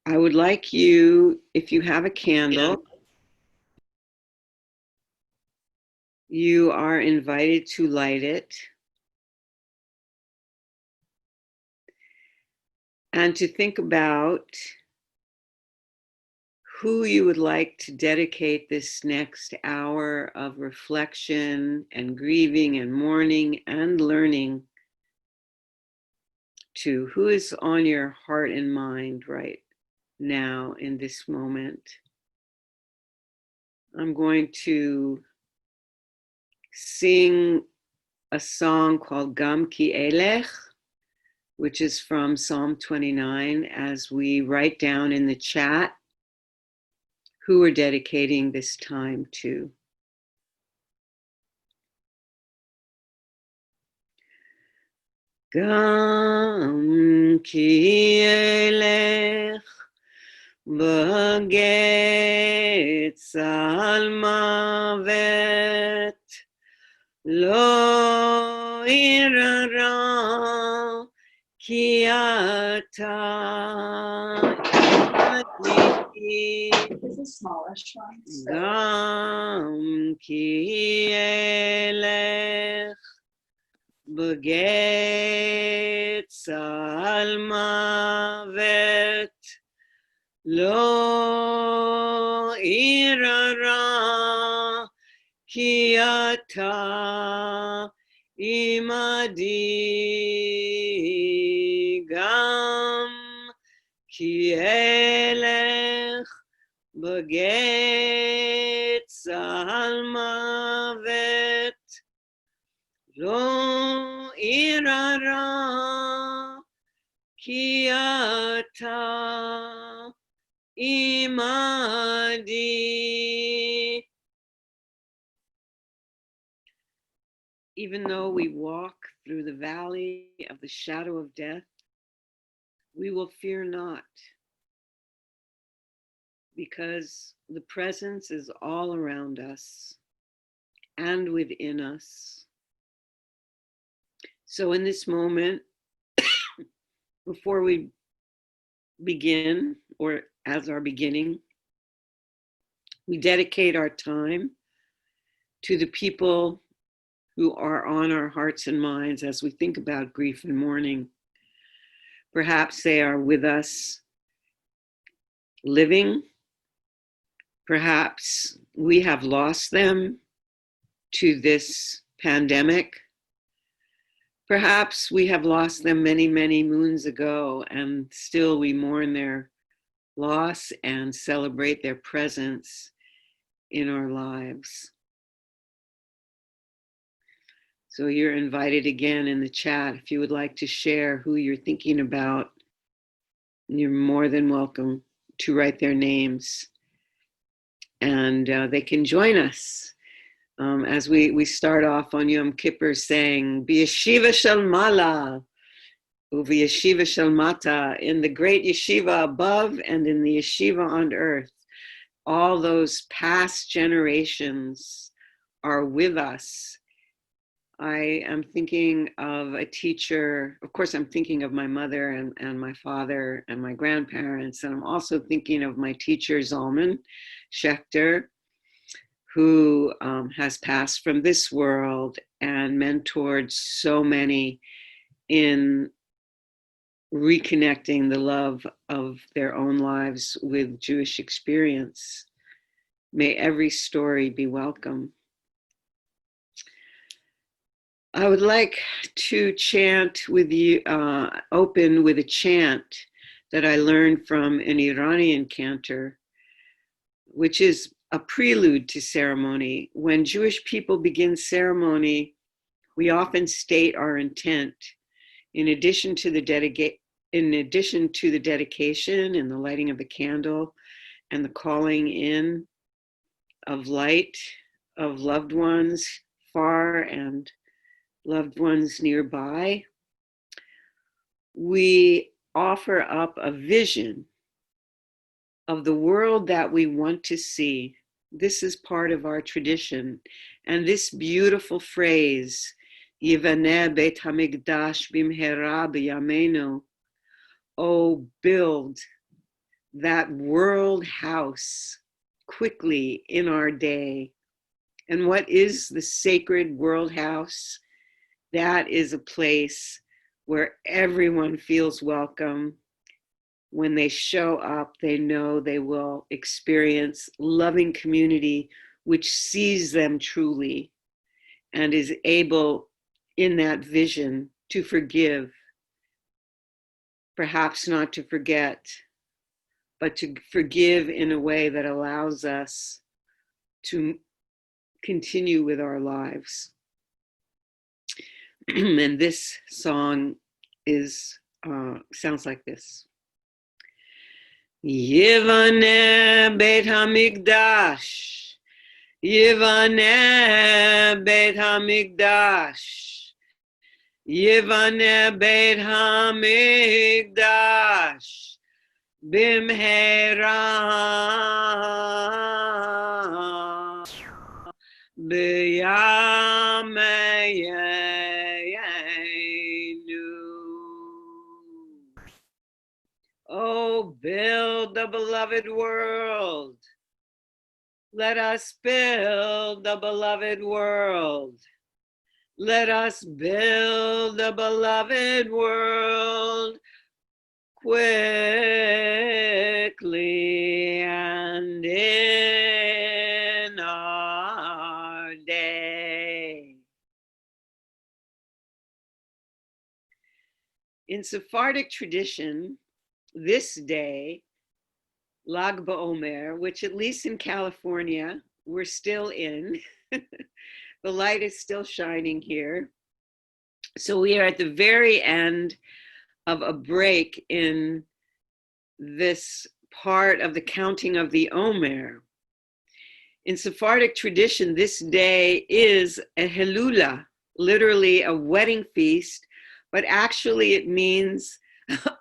I would like you, if you have a candle, you are invited to light it and to think about who you would like to dedicate this next hour of reflection and grieving and mourning and learning to. Who is on your heart and mind right now in this moment? I'm going to sing a song called Gam Ki Elech, which is from Psalm 29, as we write down in the chat who we're dedicating this time to. Gam ki elech b'getz al mavet lo irara ki ata It's a smallish one. Gam ki elech b'getz al mavet lo irara ki ata imadi gam ki elech b'getz al mavet lo irara ki ata imadi. Even though we walk through the valley of the shadow of death, we will fear not, because the presence is all around us and within us. So in this moment, before we begin, or as our beginning, we dedicate our time to the people who are on our hearts and minds as we think about grief and mourning. Perhaps they are with us living. Perhaps we have lost them to this pandemic. Perhaps we have lost them many, many moons ago, and still we mourn their loss and celebrate their presence in our lives. So you're invited again in the chat. If you would like to share who you're thinking about, you're more than welcome to write their names. And they can join us as we start off on Yom Kippur saying, B'yeshiva shel mala, u'v'yeshiva shel mata, in the great yeshiva above and in the yeshiva on earth. All those past generations are with us. I am thinking of a teacher. Of course, I'm thinking of my mother and my father and my grandparents. And I'm also thinking of my teacher, Zalman Schechter, who has passed from this world and mentored so many in reconnecting the love of their own lives with Jewish experience. May every story be welcome. I would like to chant with you, open with a chant that I learned from an Iranian cantor, which is a prelude to ceremony. When Jewish people begin ceremony, we often state our intent. In addition to the dedication and the lighting of the candle and the calling in of light of loved ones far and loved ones nearby, we offer up a vision of the world that we want to see. This is part of our tradition. And this beautiful phrase, Yivaneh Beit HaMikdash Bimhera B'Yameinu, oh, build that world house quickly in our day. And what is the sacred world house? That is a place where everyone feels welcome. When they show up, they know they will experience loving community, which sees them truly and is able in that vision to forgive, perhaps not to forget, but to forgive in a way that allows us to continue with our lives. And this song sounds like this. Yivane Beit HaMikdash, Yivane Beit HaMikdash, Yivane Beit HaMikdash, Bimhera B'Yameinu. Oh, build the beloved world. Let us build the beloved world. Let us build the beloved world quickly and in our day. In Sephardic tradition, this day, Lag BaOmer, which at least in California, we're still in. The light is still shining here. So we are at the very end of a break in this part of the counting of the Omer. In Sephardic tradition, this day is a Helula, literally a wedding feast, but actually it means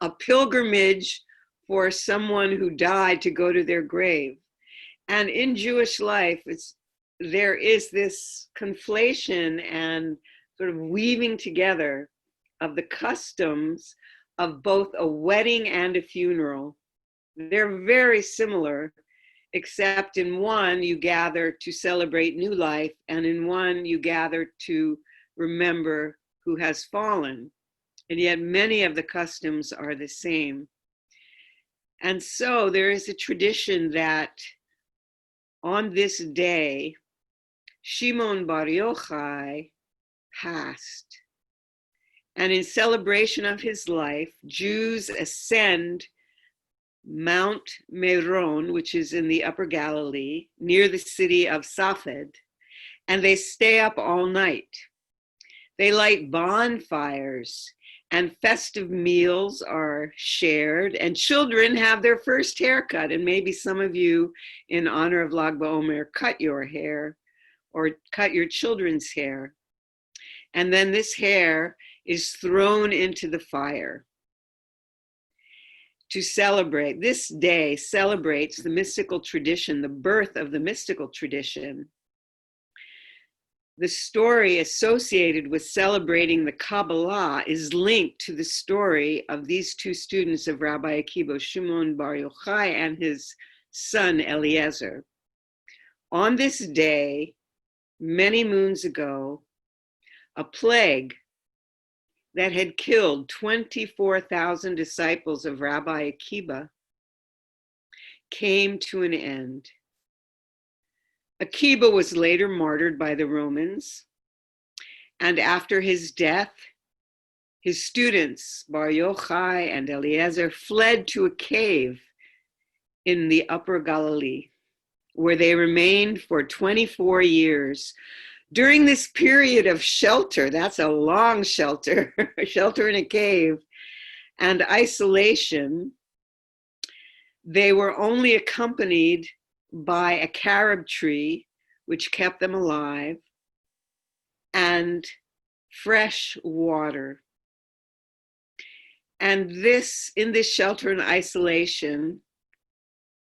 a pilgrimage for someone who died to go to their grave. And in Jewish life, there is this conflation and sort of weaving together of the customs of both a wedding and a funeral. They're very similar, except in one you gather to celebrate new life, and in one you gather to remember who has fallen. And yet many of the customs are the same. And so there is a tradition that on this day, Shimon Bar Yochai passed. And in celebration of his life, Jews ascend Mount Meron, which is in the Upper Galilee, near the city of Safed, and they stay up all night. They light bonfires, and festive meals are shared, and children have their first haircut. And maybe some of you, in honor of Lag BaOmer, cut your hair or cut your children's hair. And then this hair is thrown into the fire to celebrate. This day celebrates the mystical tradition, the birth of the mystical tradition. The story associated with celebrating the Kabbalah is linked to the story of these two students of Rabbi Akiba, Shimon Bar Yochai and his son Eliezer. On this day, many moons ago, a plague that had killed 24,000 disciples of Rabbi Akiba came to an end. Akiba was later martyred by the Romans, and after his death, his students, Bar Yochai and Eliezer, fled to a cave in the Upper Galilee, where they remained for 24 years. During this period of shelter, that's a long shelter, shelter in a cave, and isolation, they were only accompanied by a carob tree, which kept them alive, and fresh water. And in this shelter and isolation,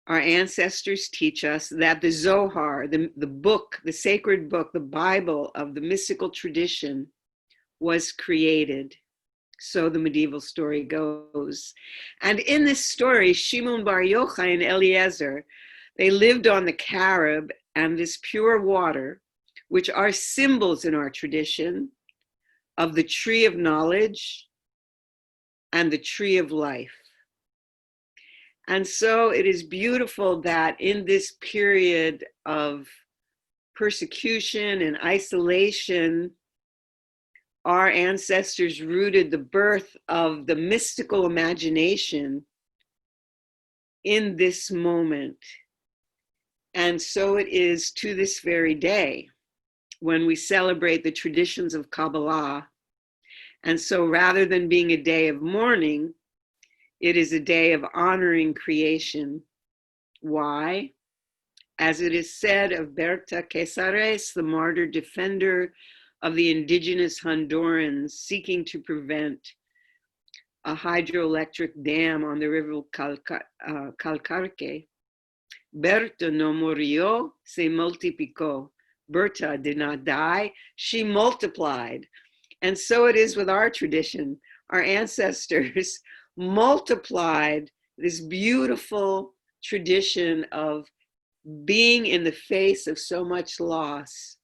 our ancestors teach us that the Zohar, the book, the sacred book, the Bible of the mystical tradition, was created. So the medieval story goes. And in this story, Shimon Bar Yochai and Eliezer, they lived on the carob and this pure water, which are symbols in our tradition of the tree of knowledge and the tree of life. And so it is beautiful that in this period of persecution and isolation, our ancestors rooted the birth of the mystical imagination in this moment. And so it is to this very day when we celebrate the traditions of Kabbalah. And so rather than being a day of mourning, it is a day of honoring creation. Why? As it is said of Berta Casares, the martyr defender of the indigenous Hondurans seeking to prevent a hydroelectric dam on the river Calcarque, Berta no murió, se multiplicó. Berta did not die, she multiplied. And so it is with our tradition. Our ancestors multiplied this beautiful tradition of being in the face of so much loss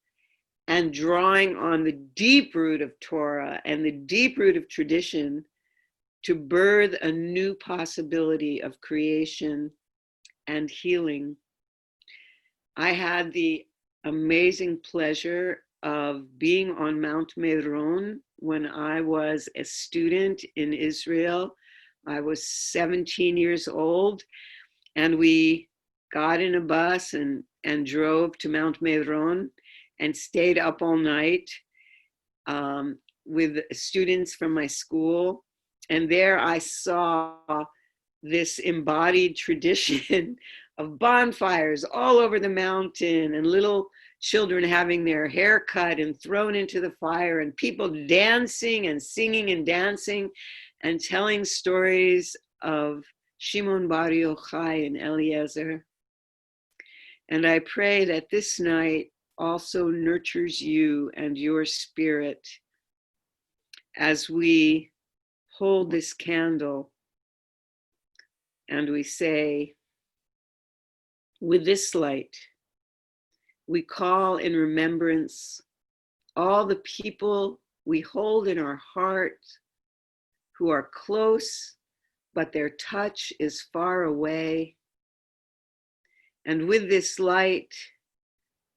and drawing on the deep root of Torah and the deep root of tradition to birth a new possibility of creation and healing. I had the amazing pleasure of being on Mount Meron when I was a student in Israel. I was 17 years old, and we got in a bus and drove to Mount Meron and stayed up all night with students from my school. And there I saw this embodied tradition of bonfires all over the mountain and little children having their hair cut and thrown into the fire and people dancing and singing and dancing and telling stories of Shimon Bar Yochai and Eliezer. And I pray that this night also nurtures you and your spirit as we hold this candle and we say, with this light, we call in remembrance all the people we hold in our heart who are close, but their touch is far away. And with this light,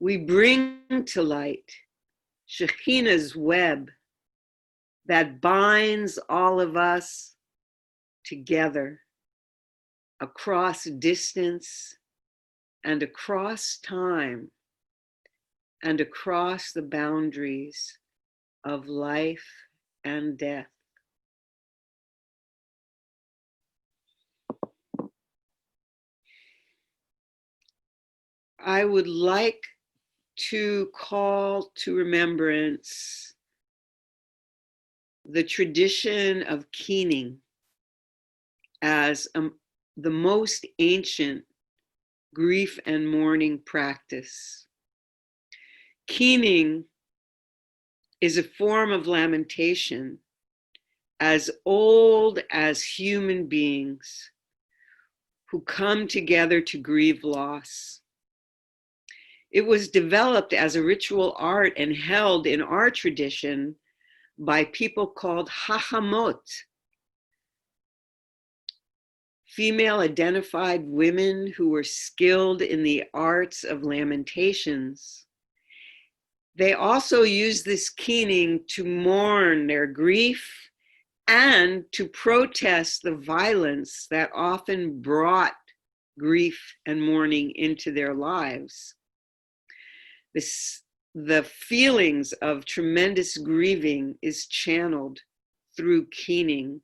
we bring to light Shekhinah's web that binds all of us together across distance and across time and across the boundaries of life and death. I would like to call to remembrance the tradition of keening as the most ancient grief and mourning practice. Keening is a form of lamentation as old as human beings who come together to grieve loss. It was developed as a ritual art and held in our tradition by people called Hachamot, female identified women who were skilled in the arts of lamentations. They also used this keening to mourn their grief and to protest the violence that often brought grief and mourning into their lives. The feelings of tremendous grieving is channeled through keening.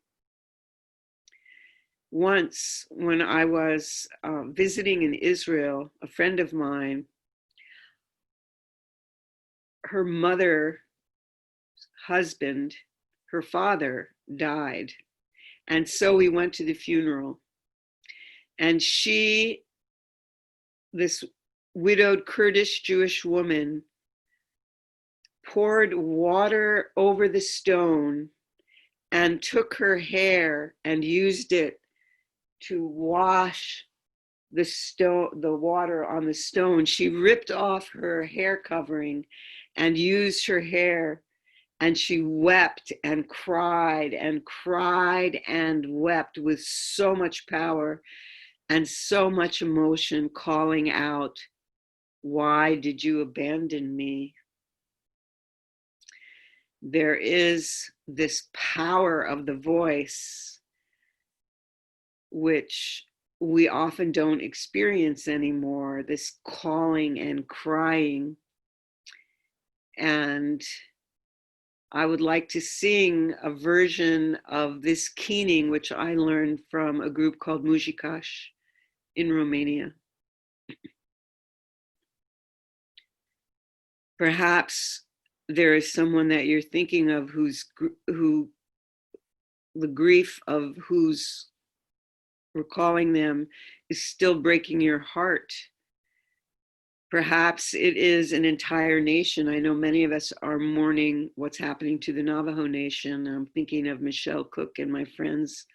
Once, when I was visiting in Israel, a friend of mine, her mother's husband, her father, died. And so we went to the funeral. And she, this widowed Kurdish Jewish woman, poured water over the stone and took her hair and used it to wash the water on the stone. She ripped off her hair covering and used her hair, and she wept and cried and cried and wept with so much power and so much emotion, calling out, "Why did you abandon me?" There is this power of the voice, which we often don't experience anymore, this calling and crying. And I would like to sing a version of this keening, which I learned from a group called Muzikash in Romania. Perhaps there is someone that you're thinking of who the grief of who's recalling them is still breaking your heart. Perhaps it is an entire nation. I know many of us are mourning what's happening to the Navajo Nation. I'm thinking of Michelle Cook and my friends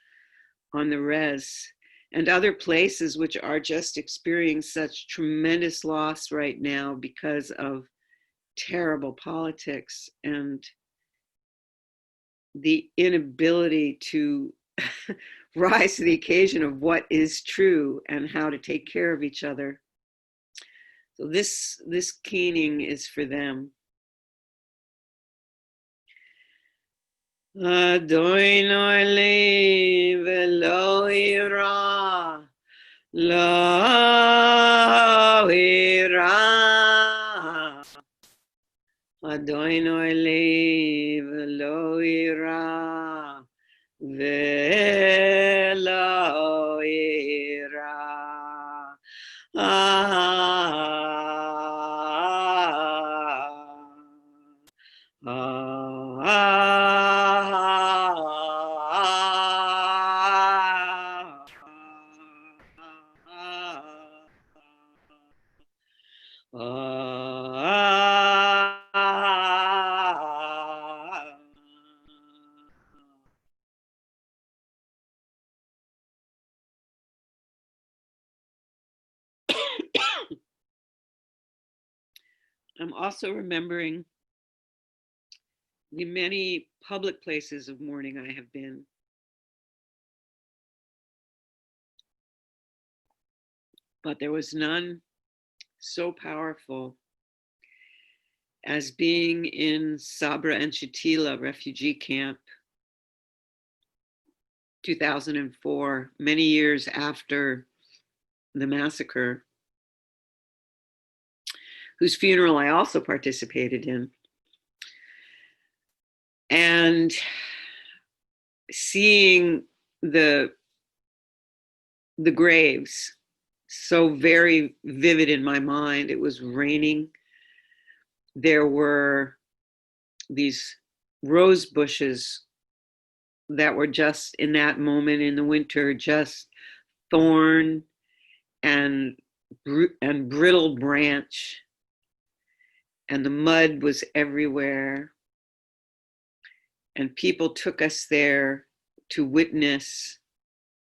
on the res and other places which are just experiencing such tremendous loss right now because of terrible politics and the inability to rise to the occasion of what is true and how to take care of each other. So this keening is for them. Adonai lev lo ira, lo ira. Adonai lev lo ira, ve lo ira. I'm also remembering the many public places of mourning I have been. But there was none so powerful as being in Sabra and Shatila refugee camp, 2004, many years after the massacre, whose funeral I also participated in. And seeing the graves so very vivid in my mind. It was raining. There were these rose bushes that were just in that moment in the winter, just thorn and brittle branch, and the mud was everywhere. And people took us there to witness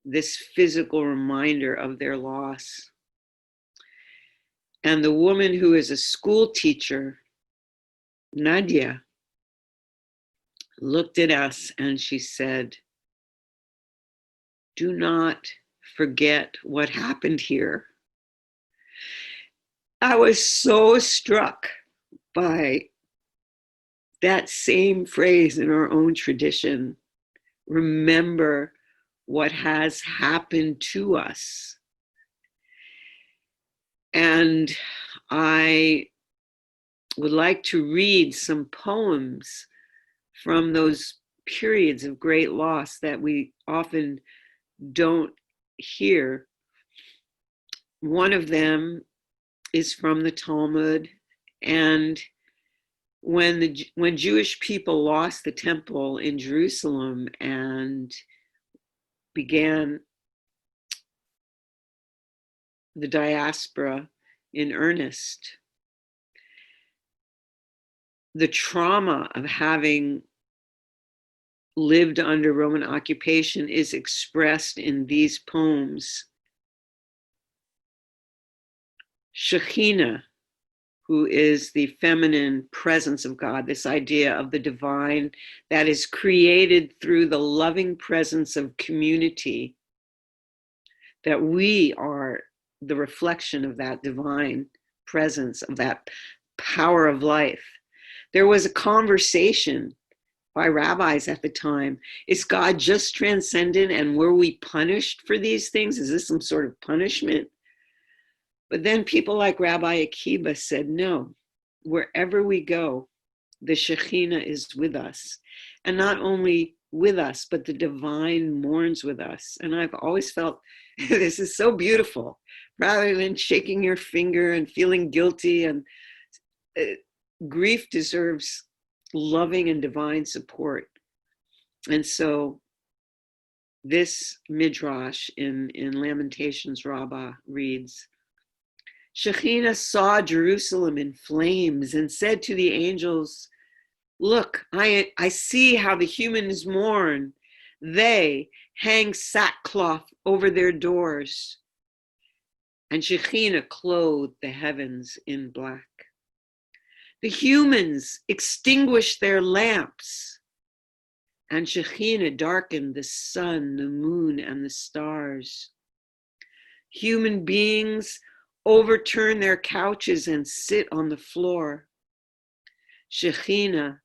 this physical reminder of their loss. And the woman who is a school teacher, Nadia, looked at us and she said, "Do not forget what happened here." I was so struck by that same phrase in our own tradition. Remember what has happened to us. And I would like to read some poems from those periods of great loss that we often don't hear. One of them is from the Talmud, and when Jewish people lost the temple in Jerusalem and began the diaspora in earnest, the trauma of having lived under Roman occupation is expressed in these poems. Shekhinah, who is the feminine presence of God, this idea of the divine that is created through the loving presence of community, that we are the reflection of that divine presence, of that power of life. There was a conversation by rabbis at the time. Is God just transcendent, and were we punished for these things? Is this some sort of punishment? But then people like Rabbi Akiba said, no, wherever we go, the Shekhinah is with us. And not only with us, but the divine mourns with us. And I've always felt this is so beautiful, rather than shaking your finger and feeling guilty. And grief deserves loving and divine support. And so this midrash in Lamentations Rabbah reads, Shekhinah saw Jerusalem in flames and said to the angels, look, I see how the humans mourn. They hang sackcloth over their doors. And Shekhinah clothed the heavens in black. The humans extinguished their lamps, and Shekhinah darkened the sun, the moon, and the stars. Human beings overturn their couches and sit on the floor. Shekhinah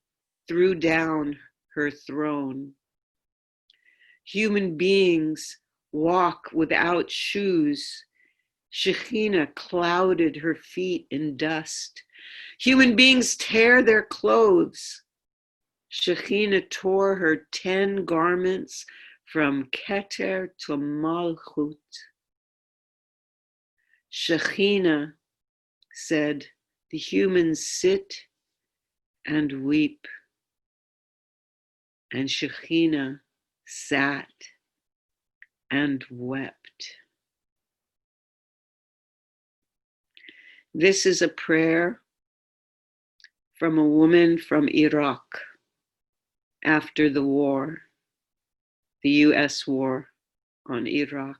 threw down her throne. Human beings walk without shoes. Shekhinah clouded her feet in dust. Human beings tear their clothes. Shekhinah tore her 10 garments from Keter to Malchut. Shekhinah said, the humans sit and weep. And Shekhinah sat and wept. This is a prayer from a woman from Iraq after the war, the US war on Iraq.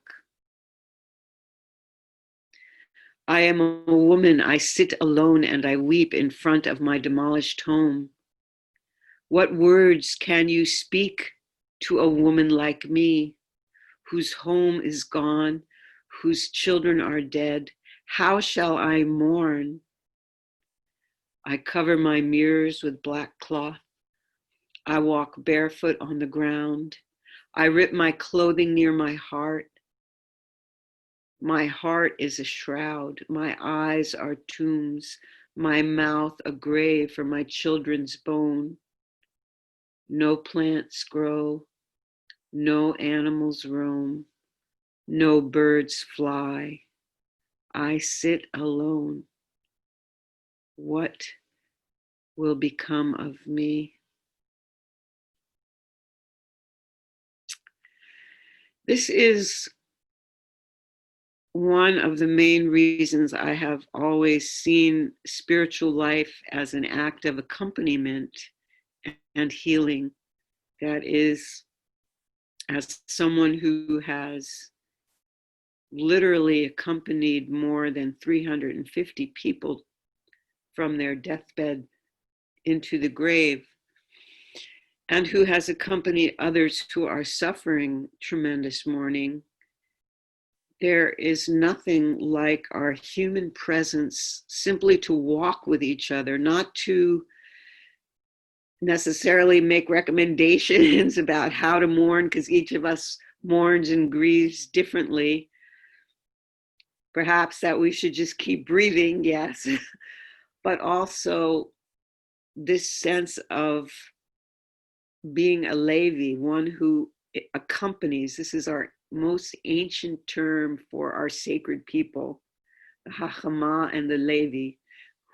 I am a woman, I sit alone and I weep in front of my demolished home. What words can you speak to a woman like me, whose home is gone, whose children are dead? How shall I mourn? I cover my mirrors with black cloth. I walk barefoot on the ground. I rip my clothing near my heart. My heart is a shroud. My eyes are tombs. My mouth a grave for my children's bone. No plants grow. No animals roam. No birds fly. I sit alone. What will become of me? This is one of the main reasons I have always seen spiritual life as an act of accompaniment and healing. That is, as someone who has literally accompanied more than 350 people from their deathbed into the grave, and who has accompanied others who are suffering tremendous mourning, there is nothing like our human presence simply to walk with each other, not to necessarily make recommendations about how to mourn, because each of us mourns and grieves differently. Perhaps that we should just keep breathing, yes, but also this sense of being a Levi, one who accompanies. This is our most ancient term for our sacred people, the Hachama and the Levi,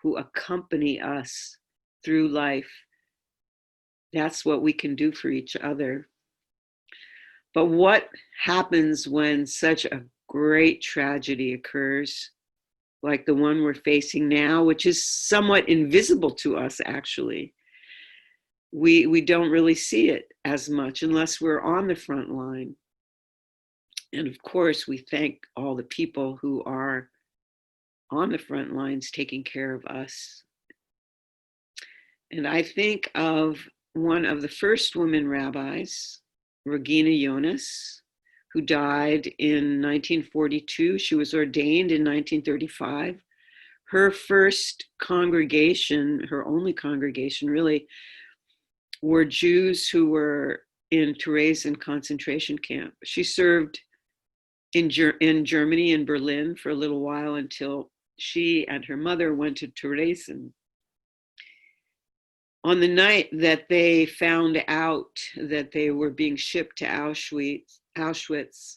who accompany us through life. That's what we can do for each other. But what happens when such a great tragedy occurs, like the one we're facing now, which is somewhat invisible to us, actually? we don't really see it as much unless we're on the front line. And of course, we thank all the people who are on the front lines taking care of us. And I think of one of the first women rabbis, Regina Jonas, who died in 1942. She was ordained in 1935. Her first congregation, her only congregation really, were Jews who were in Theresian concentration camp. She served in Germany, in Berlin, for a little while until she and her mother went to Theresian. On the night that they found out that they were being shipped to Auschwitz,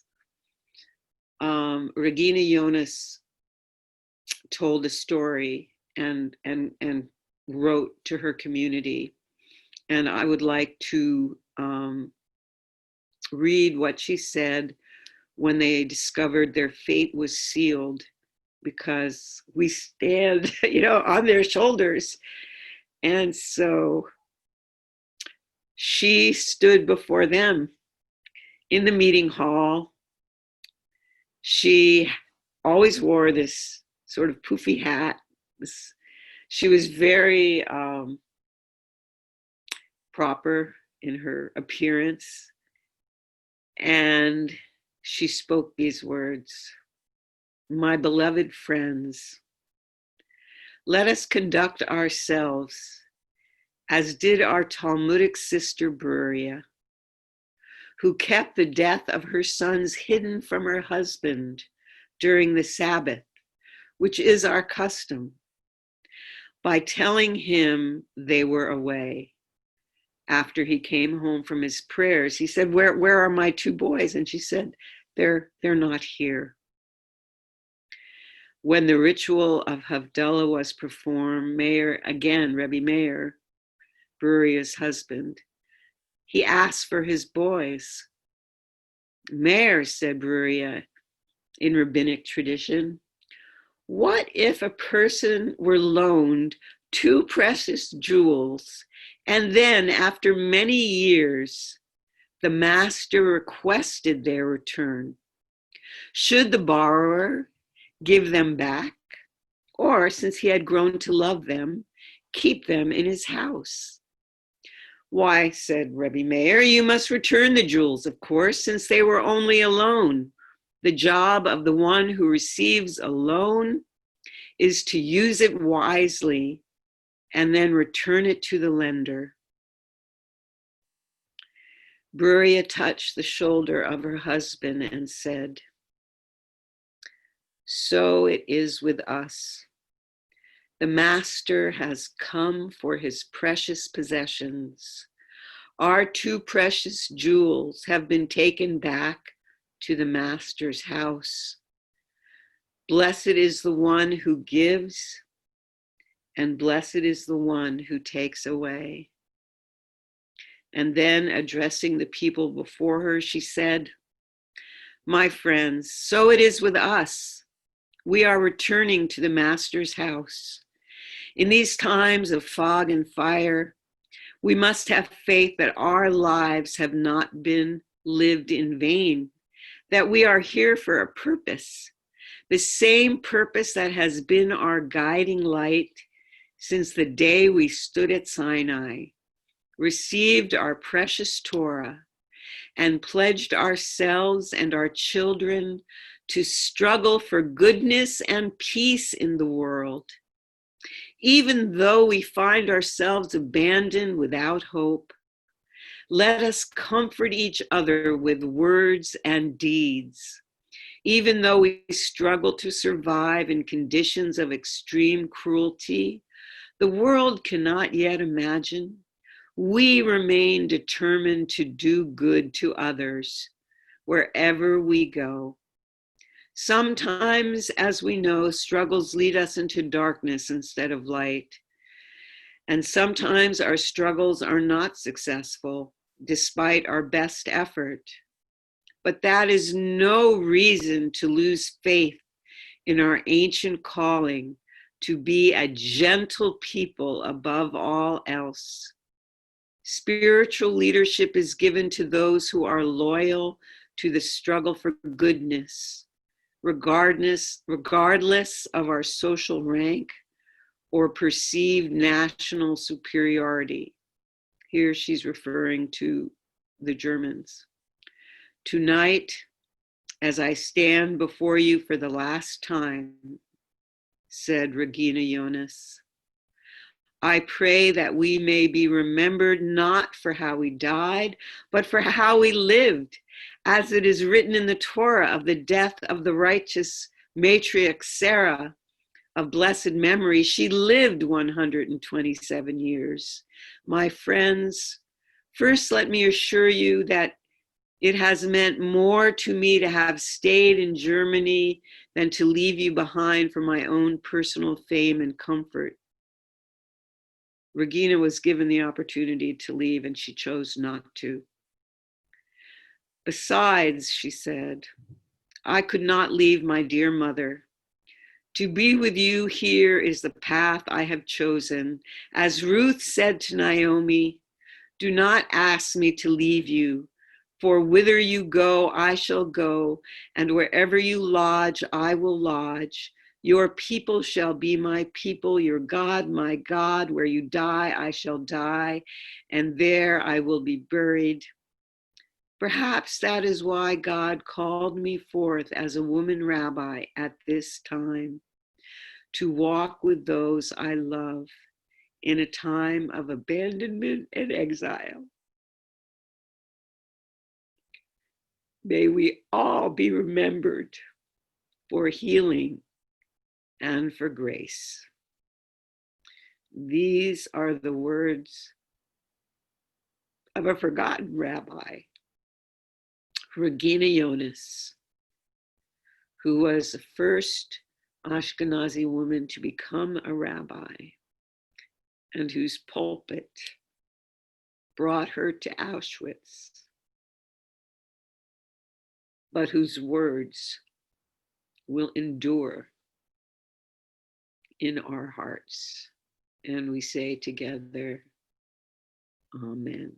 Regina Jonas told a story and wrote to her community. And I would like to read what she said when they discovered their fate was sealed, because we stand, on their shoulders. And so she stood before them in the meeting hall. She always wore this sort of poofy hat. She was very proper in her appearance. And she spoke these words: "My beloved friends, let us conduct ourselves as did our Talmudic sister Bruria, who kept the death of her sons hidden from her husband during the Sabbath, which is our custom, by telling him they were away. After he came home from his prayers, he said, where are my two boys? And she said, they're not here. When the ritual of Havdalah was performed, Rabbi Meir, Bruria's husband, he asked for his boys. Meir, said Bruria, in rabbinic tradition, what if a person were loaned two precious jewels, and then after many years, the master requested their return? Should the borrower give them back, or, since he had grown to love them, keep them in his house? Why, said Rabbi Meir, you must return the jewels, of course, since they were only a loan. The job of the one who receives a loan is to use it wisely and then return it to the lender. Bruria touched the shoulder of her husband and said, so it is with us. The master has come for his precious possessions. Our two precious jewels have been taken back to the master's house. Blessed is the one who gives, and blessed is the one who takes away. And then, addressing the people before her, she said, my friends, so it is with us. We are returning to the master's house. In these times of fog and fire, we must have faith that our lives have not been lived in vain, that we are here for a purpose, the same purpose that has been our guiding light since the day we stood at Sinai, received our precious Torah, and pledged ourselves and our children to struggle for goodness and peace in the world. Even though we find ourselves abandoned without hope, let us comfort each other with words and deeds. Even though we struggle to survive in conditions of extreme cruelty the world cannot yet imagine, we remain determined to do good to others wherever we go. Sometimes, as we know, struggles lead us into darkness instead of light. And sometimes our struggles are not successful, despite our best effort. But that is no reason to lose faith in our ancient calling to be a gentle people above all else. Spiritual leadership is given to those who are loyal to the struggle for goodness, regardless of our social rank or perceived national superiority. Here she's referring to the Germans. Tonight, as I stand before you for the last time, said Regina Jonas, I pray that we may be remembered not for how we died, but for how we lived, as it is written in the Torah of the death of the righteous matriarch Sarah of blessed memory. She lived 127 years. My friends, first let me assure you that it has meant more to me to have stayed in Germany than to leave you behind for my own personal fame and comfort. Regina was given the opportunity to leave and she chose not to. Besides, she said, I could not leave my dear mother. To be with you here is the path I have chosen. As Ruth said to Naomi, do not ask me to leave you, for whither you go, I shall go, and wherever you lodge, I will lodge. Your people shall be my people, your God, my God. Where you die, I shall die, and there I will be buried. Perhaps that is why God called me forth as a woman rabbi at this time, to walk with those I love in a time of abandonment and exile. May we all be remembered for healing and for grace. These are the words of a forgotten rabbi, Regina Jonas, who was the first Ashkenazi woman to become a rabbi and whose pulpit brought her to Auschwitz, but whose words will endure in our hearts. And we say together, Amen.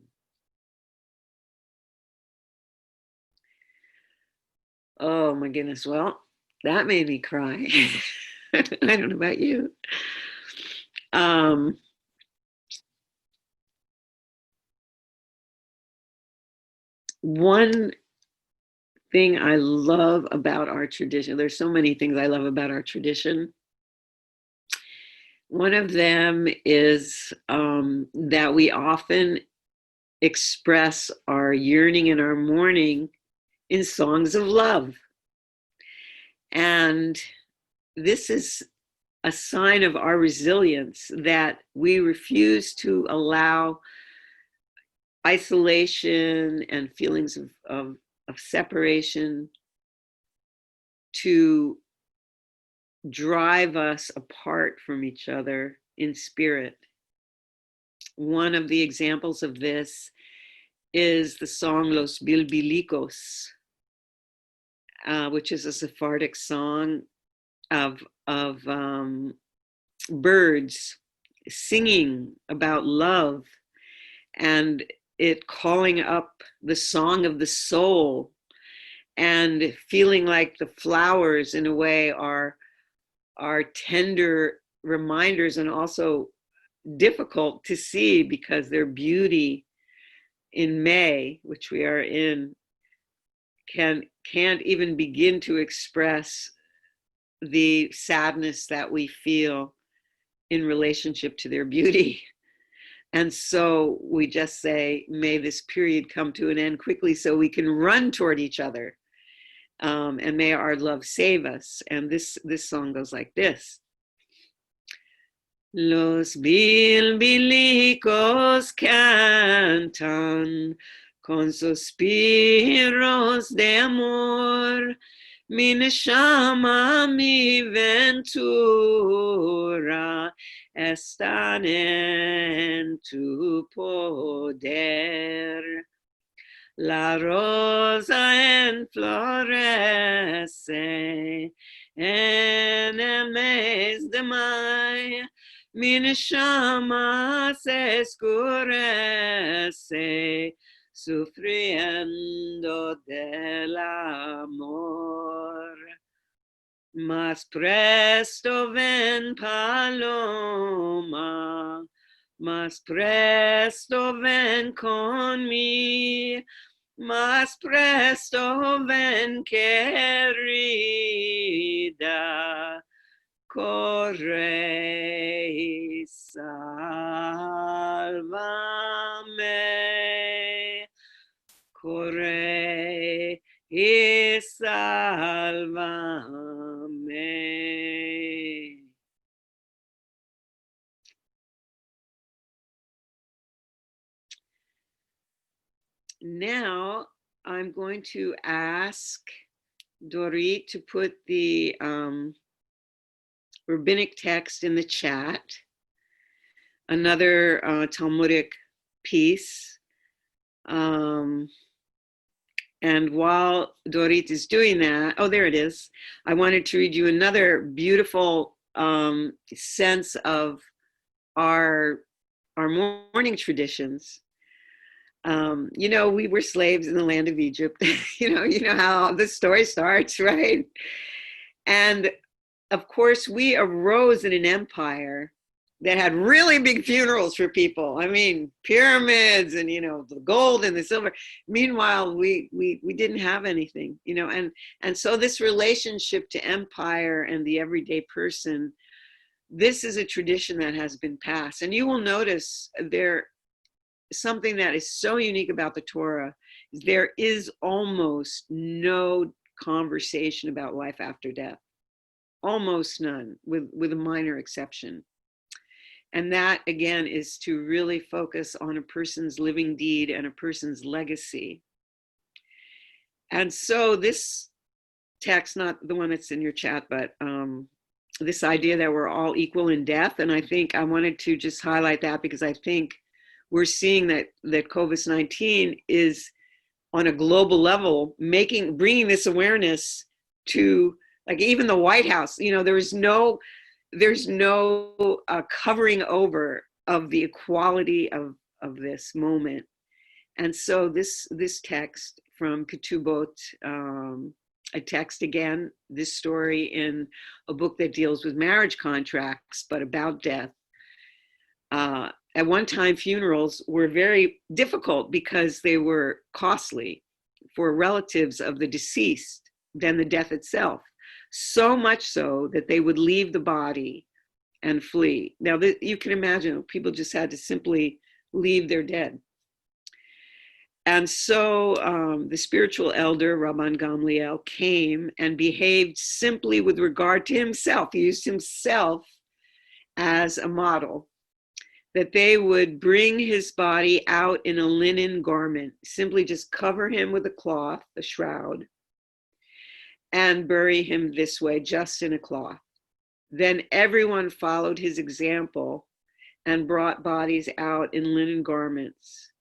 Oh my goodness, well, that made me cry. I don't know about you. One thing I love about our tradition, there's so many things I love about our tradition. One of them is that we often express our yearning and our mourning in songs of love. And this is a sign of our resilience, that we refuse to allow isolation and feelings of separation to drive us apart from each other in spirit. One of the examples of this is the song Los Bilbilicos, which is a Sephardic song of birds singing about love, and it calling up the song of the soul, and feeling like the flowers in a way are tender reminders, and also difficult to see because their beauty in May, which we are in, can't even begin to express the sadness that we feel in relationship to their beauty. And so we just say, may this period come to an end quickly so we can run toward each other. And may our love save us. And this song goes like this. Los bilbilicos cantan con suspiros de amor, mi neshama, mi ventura están en tu poder. La rosa enflorece en el mes de mayo, Min shama se escurece, sufriendo del amor. Mas presto ven paloma, mas presto ven con mi, mas presto ven querida, corre y sálvame, corre y sálvame. Now I'm going to ask Dorit to put the rabbinic text in the chat, another Talmudic piece. And while Dorit is doing that, oh, there it is. I wanted to read you another beautiful sense of our mourning traditions. We were slaves in the land of Egypt. you know how the story starts, right? And of course, we arose in an empire that had really big funerals for people. I mean, pyramids and, the gold and the silver. Meanwhile, we didn't have anything, and so this relationship to empire and the everyday person, this is a tradition that has been passed. And you will notice something that is so unique about the Torah. There is almost no conversation about life after death. Almost none, with a minor exception. And that, again, is to really focus on a person's living deed and a person's legacy. And so this text, not the one that's in your chat, but this idea that we're all equal in death. And I think I wanted to just highlight that because I think we're seeing that COVID-19 is on a global level bringing this awareness to, like, even the White House. There's no covering over of the equality of this moment. And so this text from Ketubot, a text, again, this story in a book that deals with marriage contracts, but about death. At one time, funerals were very difficult because they were costly for relatives of the deceased than the death itself. So much so that they would leave the body and flee. Now, you can imagine people just had to simply leave their dead. And so the spiritual elder, Rabban Gamliel, came and behaved simply with regard to himself. He used himself as a model, that they would bring his body out in a linen garment, simply just cover him with a cloth, a shroud, and bury him this way, just in a cloth. Then everyone followed his example and brought bodies out in linen garments.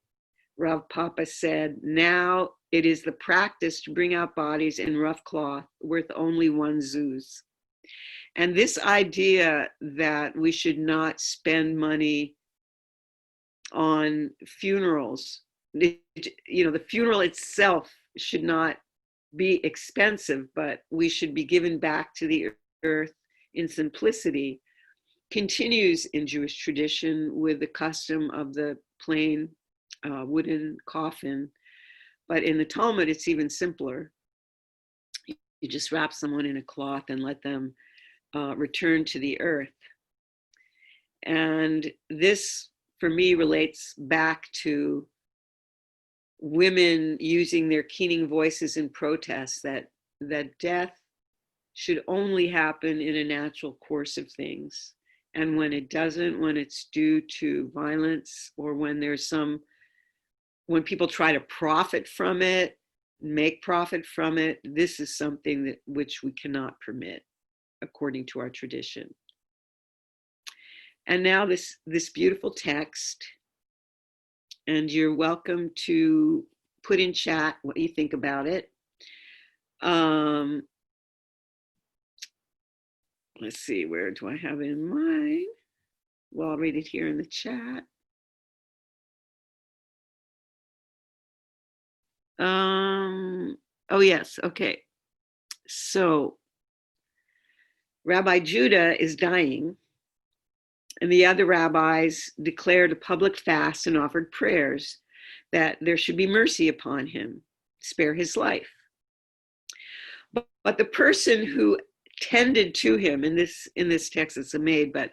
Rav Papa said, now it is the practice to bring out bodies in rough cloth worth only one zuz. And this idea that we should not spend money on funerals, the funeral itself should not be expensive, but we should be given back to the earth in simplicity, continues in Jewish tradition with the custom of the plain wooden coffin. But in the Talmud, it's even simpler. You just wrap someone in a cloth and let them return to the earth. And this, for me, relates back to women using their keening voices in protest, that death should only happen in a natural course of things. And when it doesn't, when it's due to violence, or when people try to profit from it, make profit from it, this is something which we cannot permit according to our tradition. And now this beautiful text, and you're welcome to put in chat what you think about it. Let's see, where do I have it in mind? Well, I'll read it here in the chat. Oh, yes. Okay. So Rabbi Judah is dying, and the other rabbis declared a public fast and offered prayers that there should be mercy upon him, spare his life. But the person who tended to him in this text, it's a maid, but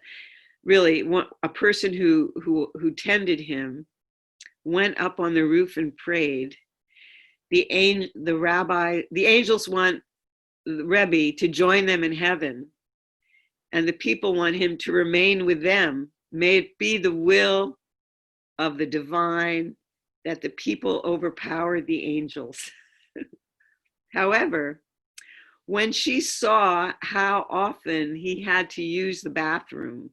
really a person who tended him went up on the roof and prayed. The angels want the Rebbe to join them in heaven, and the people want him to remain with them. May it be the will of the divine that the people overpower the angels. However, when she saw how often he had to use the bathroom,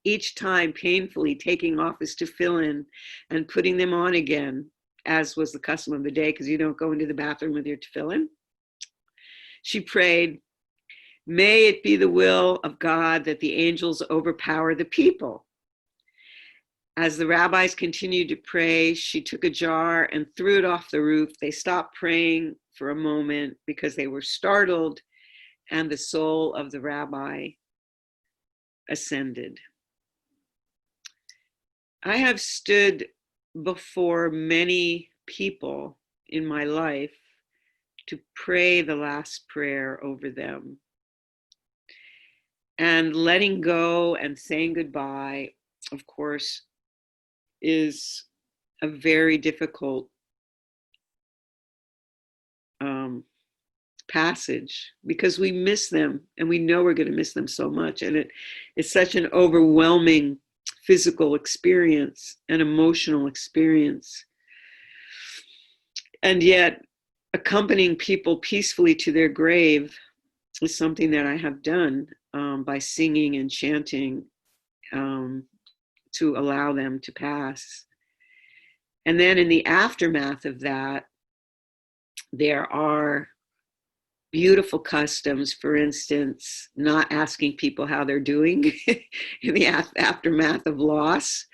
each time painfully taking off his tefillin and putting them on again, as was the custom of the day, because you don't go into the bathroom with your tefillin, she prayed, may it be the will of God that the angels overpower the people. As the rabbis continued to pray, she took a jar and threw it off the roof. They stopped praying for a moment because they were startled, and the soul of the rabbi ascended. I have stood before many people in my life to pray the last prayer over them. And letting go and saying goodbye, of course, is a very difficult passage, because we miss them, and we know we're going to miss them so much. And it's such an overwhelming physical experience and emotional experience. And yet, accompanying people peacefully to their grave is something that I have done by singing and chanting to allow them to pass. And then in the aftermath of that, there are beautiful customs, for instance, not asking people how they're doing in the aftermath of loss,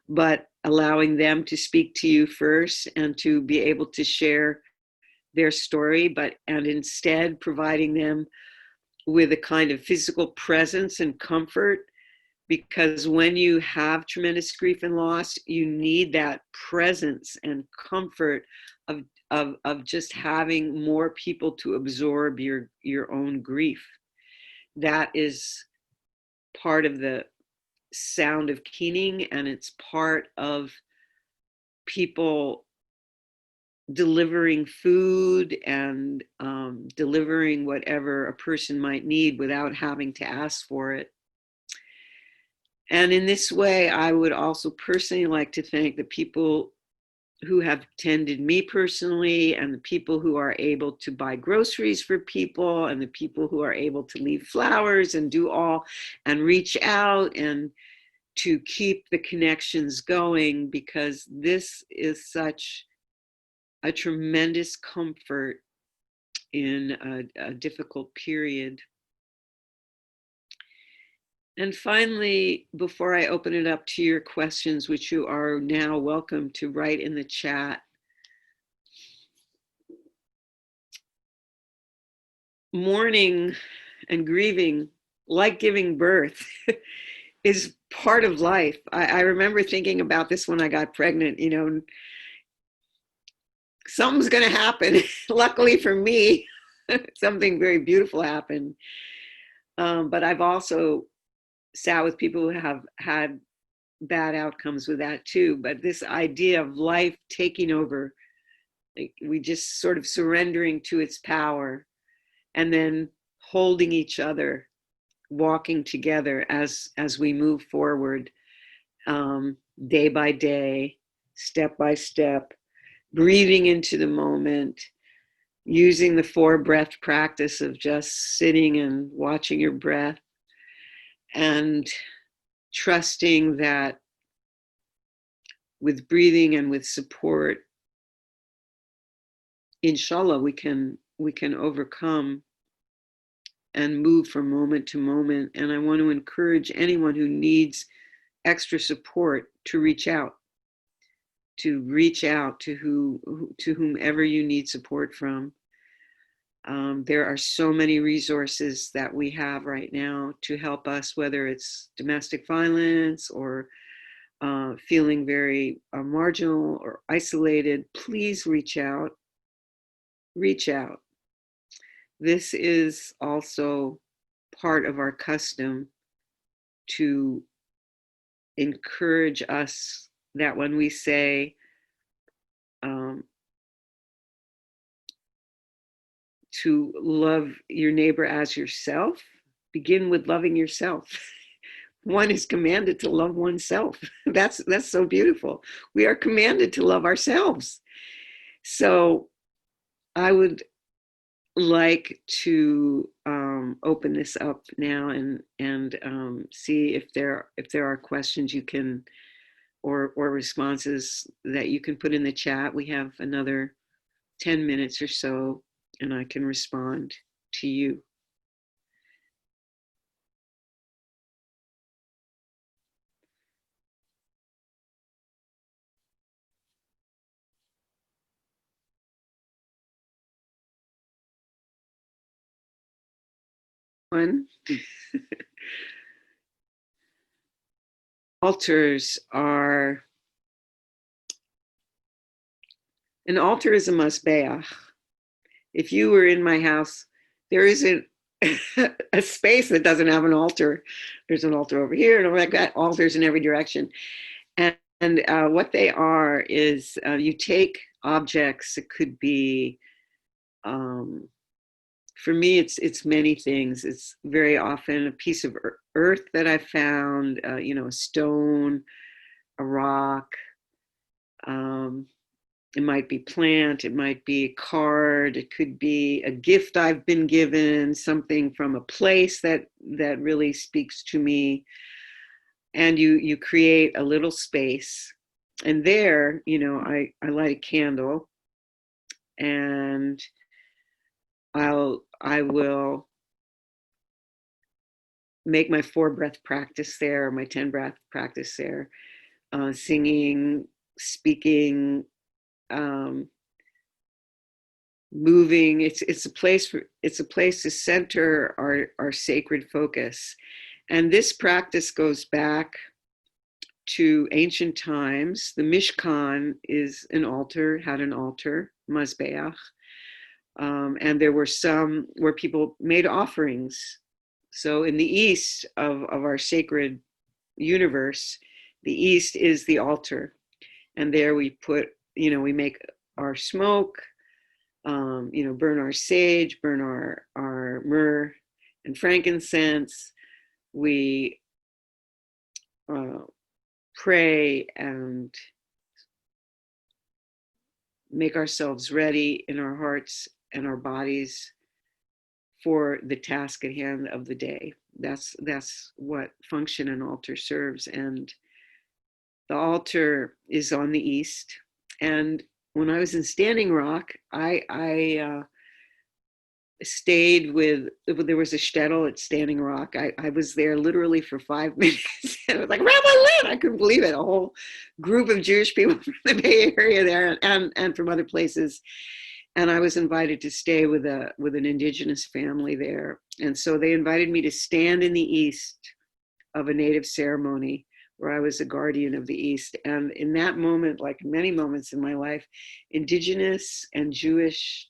but allowing them to speak to you first and to be able to share their story, and instead providing them with a kind of physical presence and comfort, because when you have tremendous grief and loss, you need that presence and comfort of just having more people to absorb your own grief. That is part of the sound of keening, and it's part of people delivering food and delivering whatever a person might need without having to ask for it. And in this way, I would also personally like to thank the people who have tended me personally, and the people who are able to buy groceries for people, and the people who are able to leave flowers and do all and reach out and to keep the connections going, because this is such a tremendous comfort in a difficult period. And finally, before I open it up to your questions, which you are now welcome to write in the chat, mourning and grieving, like giving birth, is part of life. I remember thinking about this when I got pregnant, something's going to happen. Luckily for me, something very beautiful happened. But I've also sat with people who have had bad outcomes with that too. But this idea of life taking over, we just sort of surrendering to its power, and then holding each other, walking together as we move forward, day by day, step by step, breathing into the moment, using the 4-breath practice of just sitting and watching your breath, and trusting that with breathing and with support, inshallah, we can overcome and move from moment to moment. And I want to encourage anyone who needs extra support to reach out to whomever you need support from. There are so many resources that we have right now to help us, whether it's domestic violence or feeling very marginal or isolated. Please reach out. Reach out. This is also part of our custom to encourage us that when we say to love your neighbor as yourself, begin with loving yourself. One is commanded to love oneself. That's so beautiful. We are commanded to love ourselves. So I would like to open this up now and see if there are questions you can or responses that you can put in the chat. We have another 10 minutes or so, and I can respond to you. One, altars are, an altar is a masbeach. If you were in my house, there isn't a space that doesn't have an altar. There's an altar over here, and I've got altars in every direction. And what they are is you take objects. It could be, for me, it's many things. It's very often a piece of earth that I found, a stone, a rock. It might be plant, it might be a card, it could be a gift I've been given, something from a place that really speaks to me. And you create a little space. And there, I light a candle, and I will make my 4-breath practice there, my 10-breath practice there, singing, speaking, moving. It's a place to center our sacred focus. And this practice goes back to ancient times. The Mishkan is an altar, had an altar, Mazbeach. And there were some where people made offerings. So in the east of our sacred universe, the east is the altar. And there we put, we make our smoke, burn our sage, burn our myrrh and frankincense. We pray and make ourselves ready in our hearts and our bodies for the task at hand of the day. That's what function an altar serves. And the altar is on the east. And when I was in Standing Rock, I stayed with, there was a shtetl at Standing Rock. I was there literally for 5 minutes. And it was like, Rabbi Lynn, I couldn't believe it. A whole group of Jewish people from the Bay Area there and from other places. And I was invited to stay with an indigenous family there. And so they invited me to stand in the east of a native ceremony where I was a guardian of the East. And in that moment, like many moments in my life, indigenous and Jewish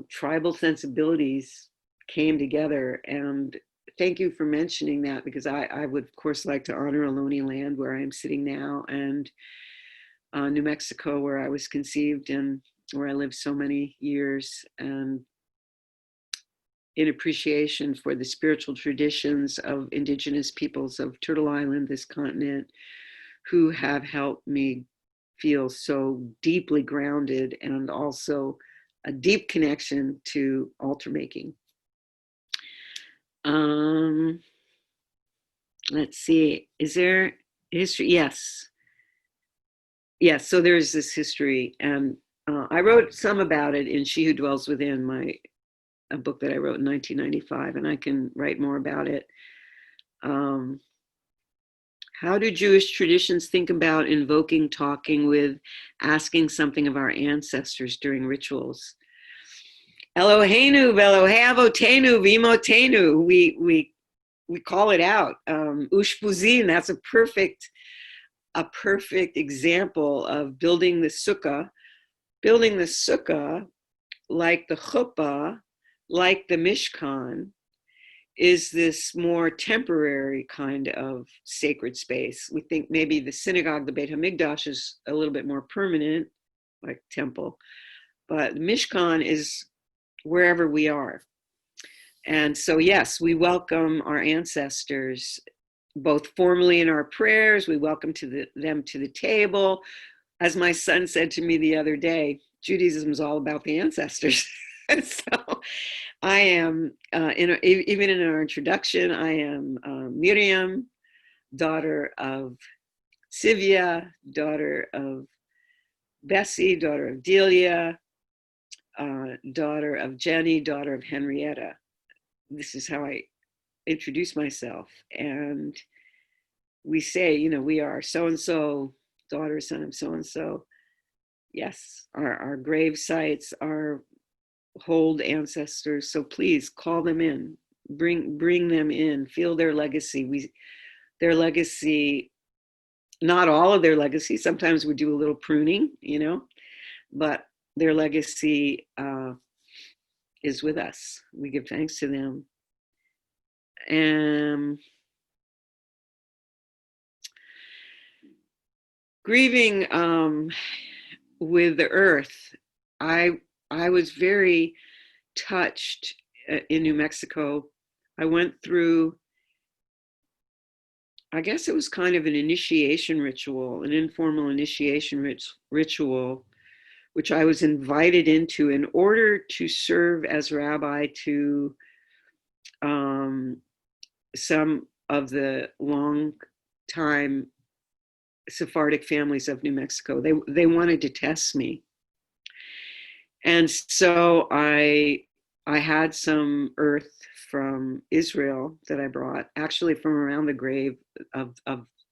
tribal sensibilities came together. And thank you for mentioning that, because I would, of course, like to honor Ohlone land, where I am sitting now, and New Mexico, where I was conceived and where I lived so many years, and in appreciation for the spiritual traditions of indigenous peoples of Turtle Island, this continent, who have helped me feel so deeply grounded, and also a deep connection to altar making. Let's see, is there history? Yes. Yes, so there's this history, and I wrote some about it in She Who Dwells Within, a book that I wrote in 1995, and I can write more about it. How do Jewish traditions think about invoking, talking with, asking something of our ancestors during rituals? Eloheinu, Velohei Avotenu, Vimotenu. We call it out. Ushpuzin. That's a perfect example of building the sukkah. Building the sukkah, like the chuppah, like the mishkan, is this more temporary kind of sacred space. We think maybe the synagogue, the Beit HaMikdash, is a little bit more permanent, like temple, but the Mishkan is wherever we are. And so, yes, we welcome our ancestors, both formally in our prayers. We welcome them to the table. As my son said to me the other day, Judaism is all about the ancestors. So I am, even in our introduction, I am Miriam, daughter of Sivia, daughter of Bessie, daughter of Delia, daughter of Jenny, daughter of Henrietta. This is how I introduce myself. And we say, we are so-and-so, daughter, son of so-and-so. Yes, our grave sites are hold ancestors, so please call them in, bring them in, feel their legacy. Their legacy, not all of their legacy, sometimes we do a little pruning, but their legacy is with us. We give thanks to them. And grieving with the earth, I was very touched in New Mexico. I went through, I guess it was kind of an initiation ritual, an informal initiation ritual, which I was invited into in order to serve as rabbi to some of the long time Sephardic families of New Mexico. They wanted to test me. And so I had some earth from Israel that I brought, actually from around the grave of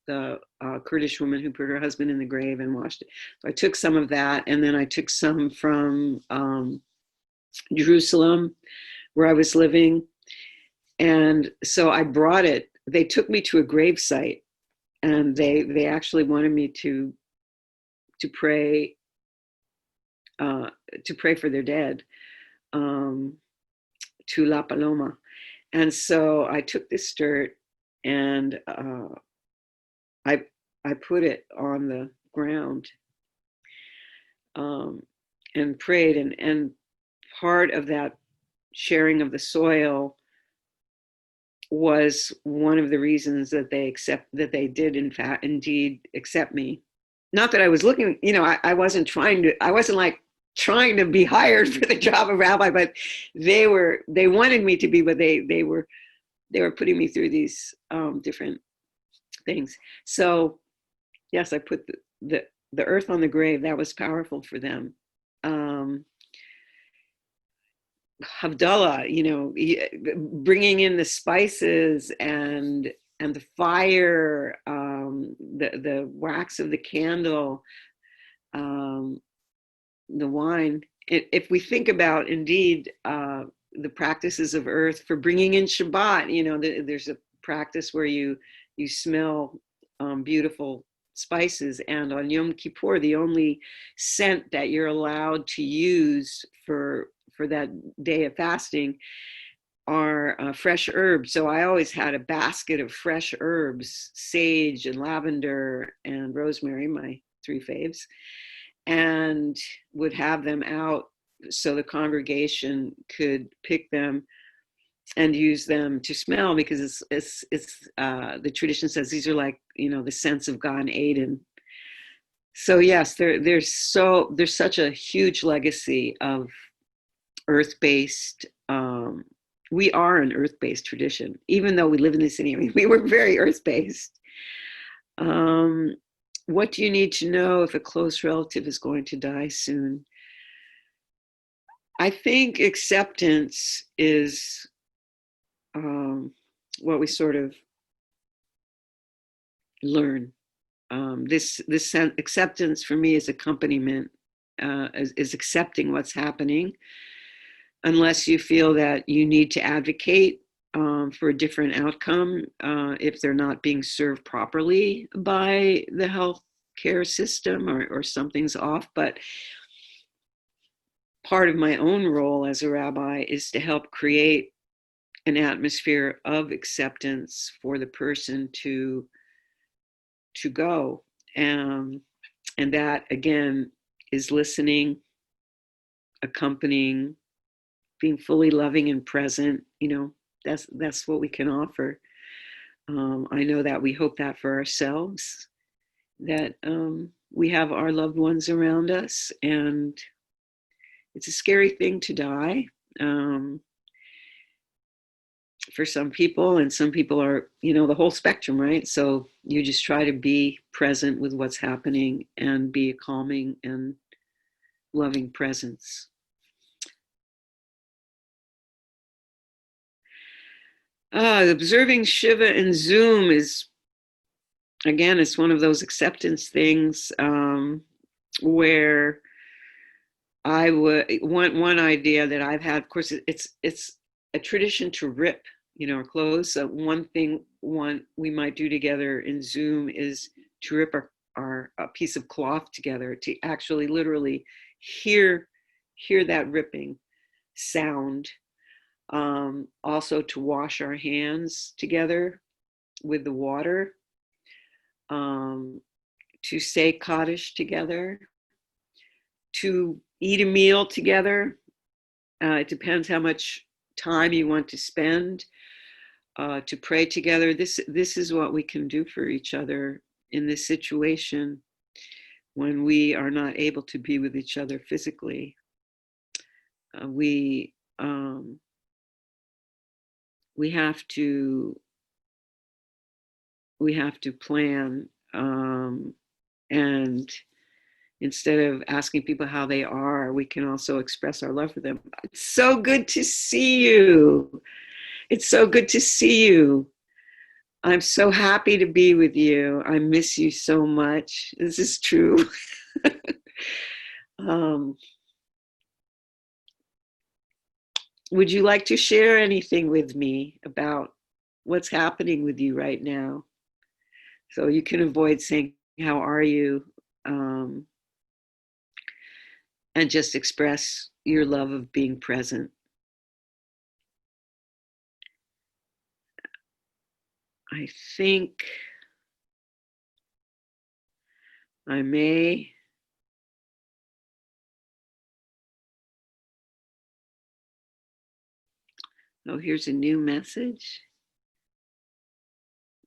the Kurdish woman who put her husband in the grave and washed it. So I took some of that, and then I took some from Jerusalem, where I was living. And so I brought it. They took me to a grave site, and they actually wanted me to pray for their dead, to La Paloma. And so I took this dirt and I put it on the ground and prayed. And part of that sharing of the soil was one of the reasons that they did indeed accept me. Not that I was looking, I wasn't trying to be hired for the job of rabbi, but they wanted me to be, but they were putting me through these different things. So yes, I put the earth on the grave. That was powerful for them. Havdalah, bringing in the spices and the fire, the wax of the candle, the wine. If we think about indeed the practices of earth for bringing in Shabbat, there's a practice where you smell beautiful spices, and on Yom Kippur, the only scent that you're allowed to use for that day of fasting are fresh herbs. So I always had a basket of fresh herbs, sage and lavender and rosemary, my three faves, and would have them out so the congregation could pick them and use them to smell, because it's the tradition says these are like, the scents of Gan Eden. So yes, there's such a huge legacy of earth-based. We are an earth-based tradition, even though we live in the city. I mean, we were very earth-based. What do you need to know if a close relative is going to die soon? I think acceptance is what we sort of learn. This acceptance for me is accompaniment, is accepting what's happening, unless you feel that you need to advocate for a different outcome if they're not being served properly by the health care system, or something's off. But part of my own role as a rabbi is to help create an atmosphere of acceptance for the person to go. And that, again, is listening, accompanying, being fully loving and present. That's what we can offer. I know that we hope that for ourselves, that we have our loved ones around us, and it's a scary thing to die for some people, and some people are, the whole spectrum, right? So you just try to be present with what's happening and be a calming and loving presence. Observing Shiva in Zoom is, again, it's one of those acceptance things where I would one idea that I've had. Of course, it's a tradition to rip, our clothes. So one thing we might do together in Zoom is to rip our a piece of cloth together, to actually literally hear that ripping sound. Also to wash our hands together with the water, to say Kaddish together, to eat a meal together. It depends how much time you want to spend, to pray together. This is what we can do for each other in this situation when we are not able to be with each other physically. We have to plan, and instead of asking people how they are, we can also express our love for them. It's so good to see you. It's so good to see you. I'm so happy to be with you. I miss you so much. This is true. Would you like to share anything with me about what's happening with you right now? So you can avoid saying, how are you? And just express your love of being present. I think I may. Oh, here's a new message.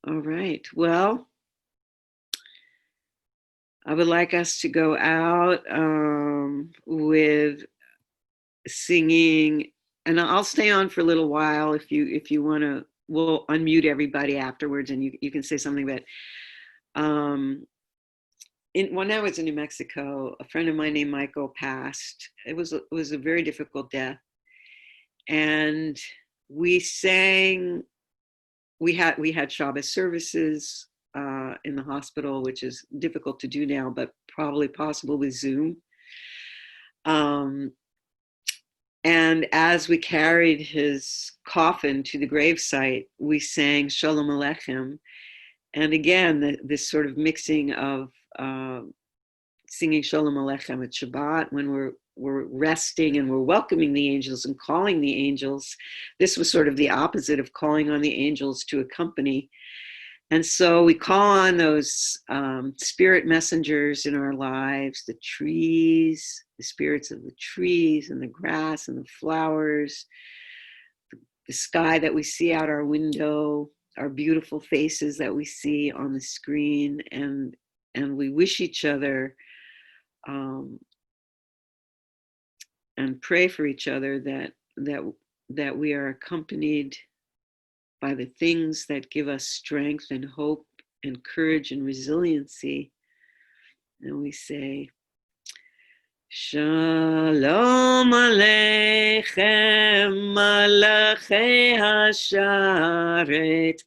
All right. Well, I would like us to go out with singing, and I'll stay on for a little while if you want to. We'll unmute everybody afterwards, and you can say something. But when I was in New Mexico, a friend of mine named Michael passed. It was a very difficult death, and we sang. We had Shabbos services in the hospital, which is difficult to do now, but probably possible with Zoom. And as we carried his coffin to the gravesite, we sang Shalom Aleichem. And again, this sort of mixing of singing Shalom Aleichem at Shabbat when we're resting and we're welcoming the angels and calling the angels. This was sort of the opposite of calling on the angels to accompany. And so we call on those spirit messengers in our lives, the trees, the spirits of the trees and the grass and the flowers, the sky that we see out our window, our beautiful faces that we see on the screen, and we wish each other and pray for each other that we are accompanied by the things that give us strength and hope and courage and resiliency. And we say, Shalom Aleichem, Malachei Hasharet,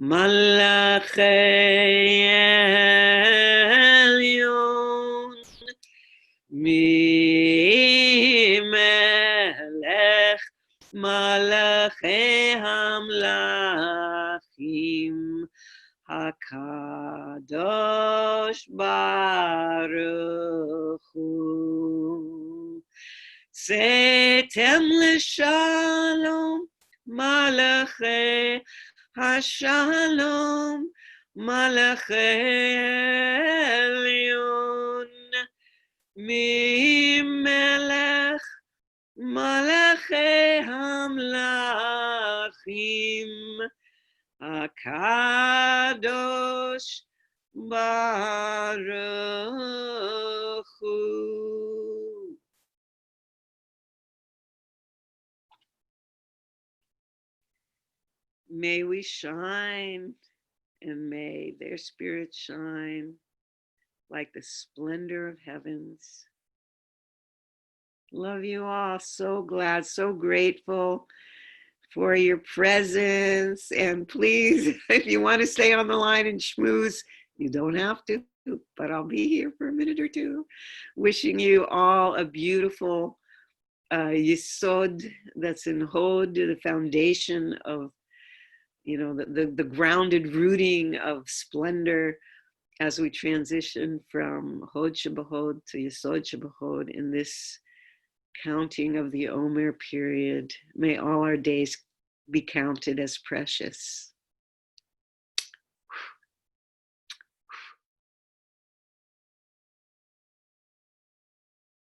Malachei Elyon, Mi Melech Malachei Hamlachim, HaKadosh Baruch Hu. Setem l'shalom, Malachei HaShalom, Malachei Elyon, Mi Melech Malachei Hamlachim, HaKadosh Baruch Hu. May we shine, and may their spirits shine like the splendor of heavens. Love you all. So glad, so grateful for your presence. And please, if you want to stay on the line and schmooze, you don't have to, but I'll be here for a minute or two. Wishing you all a beautiful yesod that's in Hod, the foundation of, the grounded rooting of splendor as we transition from Hod Shebahod to Yesod Shebahod in this counting of the Omer period. May all our days be counted as precious.